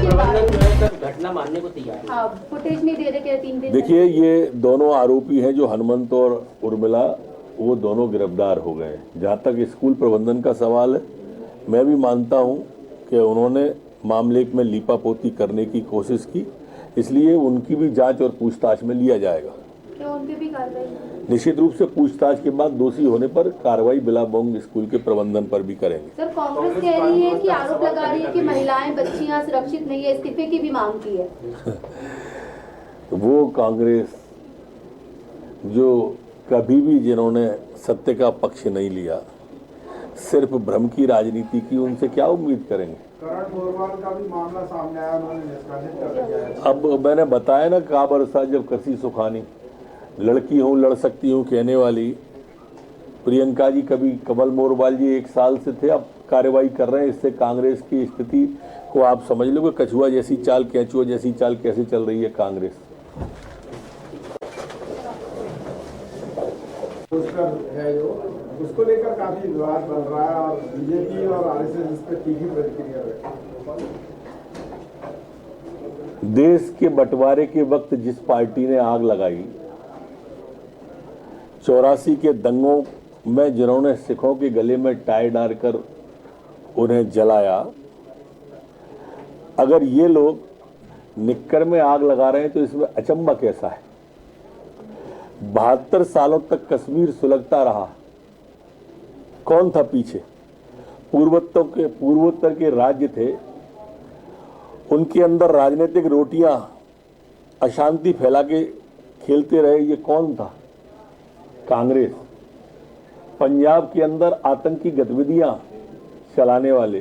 घटना मानने को तैयार है। हाँ, फुटेज नहीं दे रहे क्या 3 दिन? देखिए, ये दोनों आरोपी हैं जो हनुमंत और उर्मिला, वो दोनों गिरफ्तार हो गए। जहां तक स्कूल प्रबंधन का सवाल है, मैं भी मानता हूं कि उन्होंने मामले में लीपापोती करने की कोशिश की, इसलिए उनकी भी जांच और पूछताछ में लिया जाएगा। क्या उन पे भी कार्रवाई? निश्चित रूप से पूछताछ के बाद दोषी होने पर कार्रवाई बिलाबोंग स्कूल के प्रबंधन पर भी करेंगे। सर, कांग्रेस कह रही है कि आरोप लगा रही है कि महिलाएं, बच्चियां सुरक्षित नहीं है, इस्तीफे की भी मांग की है। वो कांग्रेस जो कभी भी जिन्होंने सत्य का पक्ष नहीं लिया, सिर्फ भ्रम की राजनीति की, उनसे क्या उम्मीद करेंगे? करण बोरवाल का भी मामला सामने आया, उन्होंने निष्कासित कर दिया है। अब मैंने बताया ना, का बरसा जब कसी सुखानी, लड़की हूँ लड़ सकती हूँ कहने वाली प्रियंका जी, कभी कमल मोरवाल जी 1 साल से थे, अब कार्रवाई कर रहे हैं। इससे कांग्रेस की स्थिति को आप समझ लो कि कछुआ जैसी चाल, केंचुआ जैसी चाल कैसे चल रही है कांग्रेस। है जो उसको लेकर काफी विवाद बन रहा है और बीजेपी और आरएसएस इस पर तीखी प्रतिक्रिया है। देश के बंटवारे के वक्त जिस पार्टी ने आग लगाई, 84 के दंगों में जिन्होंने सिखों के गले में टाई डालकर उन्हें जलाया, अगर ये लोग निक्कर में आग लगा रहे हैं तो इसमें अचंभा कैसा है? 72 सालों तक कश्मीर सुलगता रहा, कौन था पीछे? पूर्वोत्तर के राज्य थे, उनके अंदर राजनीतिक रोटियां अशांति फैला के खेलते रहे, ये कौन था? कांग्रेस। पंजाब के अंदर आतंकी गतिविधियां चलाने वाले,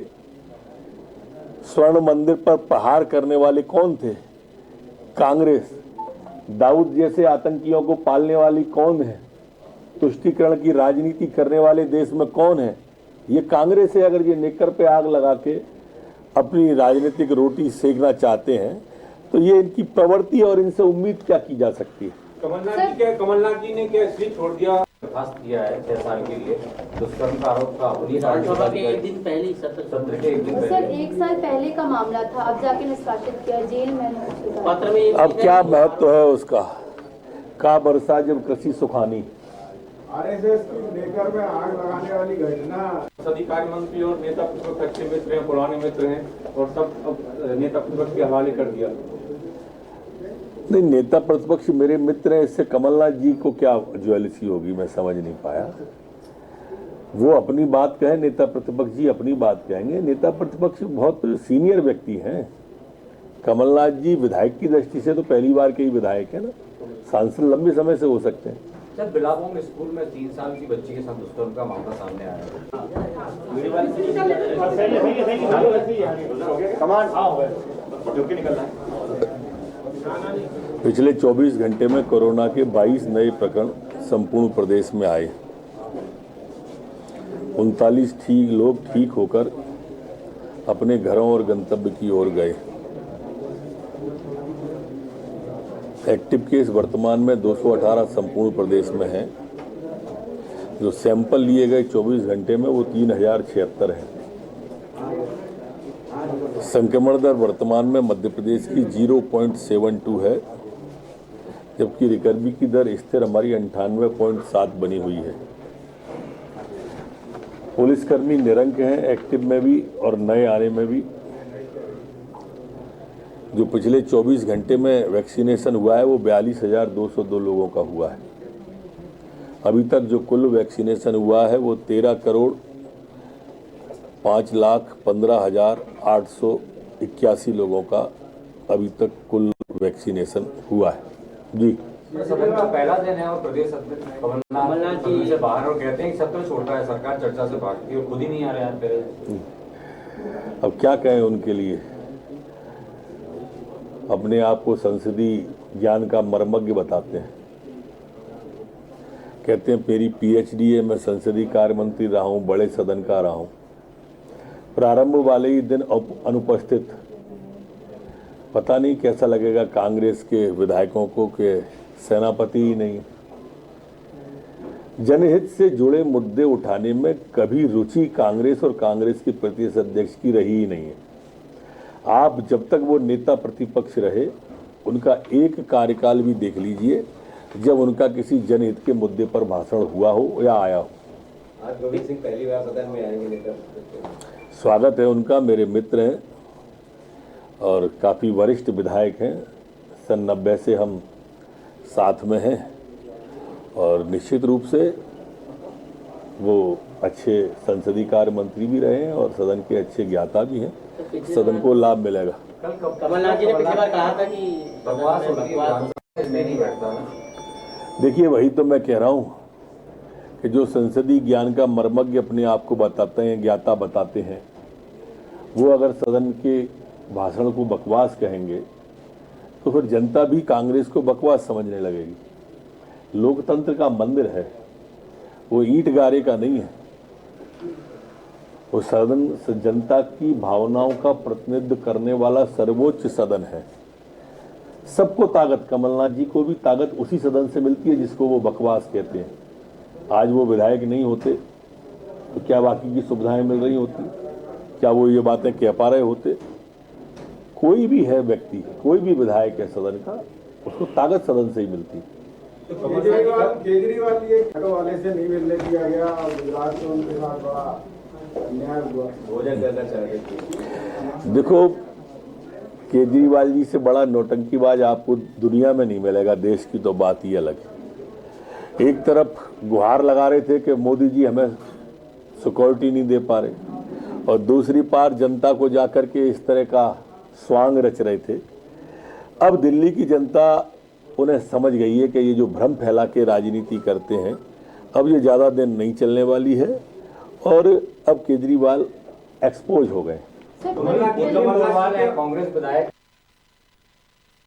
स्वर्ण मंदिर पर प्रहार करने वाले कौन थे? कांग्रेस। दाऊद जैसे आतंकियों को पालने वाली कौन है? तुष्टीकरण की राजनीति करने वाले देश में कौन है? ये कांग्रेस है। अगर ये नेकर पे आग लगा के अपनी राजनीतिक रोटी सेकना चाहते हैं तो ये इनकी प्रवृत्ति और इनसे उम्मीद क्या की जा सकती है? कमलनाथ जी ने क्या इसलिए छोड़ दिया, बर्खास्त किया है 6 साल के लिए दुष्कर्म का आरोप का? विधानसभा के एक दिन पहले, सत्र के एक दिन पहले। सर, 1 साल पहले का मामला था, अब जाके निष्कासित किया, जेल में पत्र में। अब क्या महत्व है उसका? का बरसा जब कृषि सुखानी। आरएसएस की लेकर में आग लगाने वाली घटना, सभी कार्य मंत्री और नेता प्रतिपक्ष अच्छे मित्र हैं, पुराने मित्र हैं, और सब अब नेता प्रतिपक्ष के हवाले कर दिया। नहीं, नेता प्रतिपक्ष मेरे मित्र हैं, इससे कमलनाथ जी को क्या ज्वेलसी होगी, मैं समझ नहीं पाया। वो अपनी बात कहें, नेता प्रतिपक्ष जी अपनी बात कहेंगे। नेता प्रतिपक्ष बहुत सीनियर व्यक्ति हैं। कमलनाथ जी विधायक की दृष्टि से तो पहली बार के ही विधायक है ना, सांसद लंबे समय से हो सकते हैं। सर, बिलाबोंग स्कूल में 3 साल की बच्ची के साथ दुष्कर्म का मामला सामने आया है। पिछले 24 घंटे में कोरोना के 22 नए प्रकरण संपूर्ण प्रदेश में आए। 39 लोग ठीक होकर अपने घरों और गंतव्य की ओर गए। एक्टिव केस वर्तमान में 218 संपूर्ण प्रदेश में हैं। जो सैंपल लिए गए 24 घंटे में वो 3076 हैं। संक्रमण दर वर्तमान में मध्य प्रदेश की 0.72 है, जबकि रिकवरी की दर स्थिर हमारी 98.7 बनी हुई है। पुलिसकर्मी निरंक हैं, एक्टिव में भी और नए आने में भी। जो पिछले 24 घंटे में वैक्सीनेशन हुआ है वो 42,202 लोगों का हुआ है। अभी तक जो कुल वैक्सीनेशन हुआ है वो 13,05,15,881 लोगों का अभी तक कुल वैक्सीनेशन हुआ है। जी, सदन का पहला दिन है और प्रदेश अध्यक्ष कमलनाथ जी से बाहर और कहते हैं कि सत्र छोड़ रहा है, सरकार चर्चा से भागती है और खुद ही नहीं आ रहे हैं। अब क्या कहें उनके लिए? अपने आप को संसदीय ज्ञान का मर्मज्ञ बताते हैं। कहते हैं मेरी पीएचडी है, मैं संसदीय कार्य मंत्री रहा हूं, बड़े सदन का रहा हूं। प्रारंभ वाले ही दिन अनुपस्थित। पता नहीं कैसा लगेगा कांग्रेस के विधायकों को कि सेनापति ही नहीं। जनहित से जुड़े मुद्दे उठाने में कभी रुचि कांग्रेस और कांग्रेस के प्रदेश अध्यक्ष की रही ही नहीं है। आप जब तक वो नेता प्रतिपक्ष रहे, उनका एक कार्यकाल भी देख लीजिए जब उनका किसी जनहित के मुद्दे पर भाषण हुआ हो या आया हो। आज गोविंद सिंह पहली बार सदन में आएंगे नेता। स्वागत है उनका, मेरे मित्र हैं और काफ़ी वरिष्ठ विधायक हैं। सन 90 से हम साथ में हैं और निश्चित रूप से वो अच्छे संसदीय कार्य मंत्री भी रहे हैं और सदन के अच्छे ज्ञाता भी हैं। सदन को लाभ मिलेगा। कमलनाथ जी ने पिछली बार कहा था कि बकवास होती है, नहीं बैठता ना। देखिए, वही तो मैं कह रहा हूँ कि जो संसदीय ज्ञान का मर्मज्ञ अपने आप को बताते हैं, ज्ञाता बताते हैं, वो अगर सदन के भाषण को बकवास कहेंगे तो फिर जनता भी कांग्रेस को बकवास समझने लगेगी। लोकतंत्र का मंदिर है, वो ईंट गारे का नहीं है। वो सदन जनता की भावनाओं का प्रतिनिधित्व करने वाला सर्वोच्च सदन है। सबको ताकत, कमलनाथ जी को भी ताकत उसी सदन से मिलती है जिसको वो बकवास कहते हैं। आज वो विधायक नहीं होते तो क्या बाकी की सुविधाएं मिल रही होती? क्या वो ये बातें कह पा रहे होते? कोई भी है व्यक्ति, कोई भी विधायक है सदन का, उसको ताकत सदन से ही मिलती है। केजरीवाल ये ऑटो वाले से नहीं मिलने दिया गया और गुजरात में उनके साथ बड़ा अन्याय हुआ। भोजन करना चाह रहे थे। देखो, केजरीवाल जी से बड़ा नौटंकीबाज आपको दुनिया में नहीं मिलेगा। देश की तो बात ही अलग है। एक तरफ गुहार लगा रहे थे कि मोदी जी हमें सिक्योरिटी नहीं दे पा रहे, और दूसरी पार जनता को जाकर के इस तरह का स्वांग रच रहे थे। अब दिल्ली की जनता उन्हें समझ गई है कि ये जो भ्रम फैला के राजनीति करते हैं, अब ये ज़्यादा दिन नहीं चलने वाली है और अब केजरीवाल एक्सपोज हो गए। सर, कमलनाथ कांग्रेस विधायक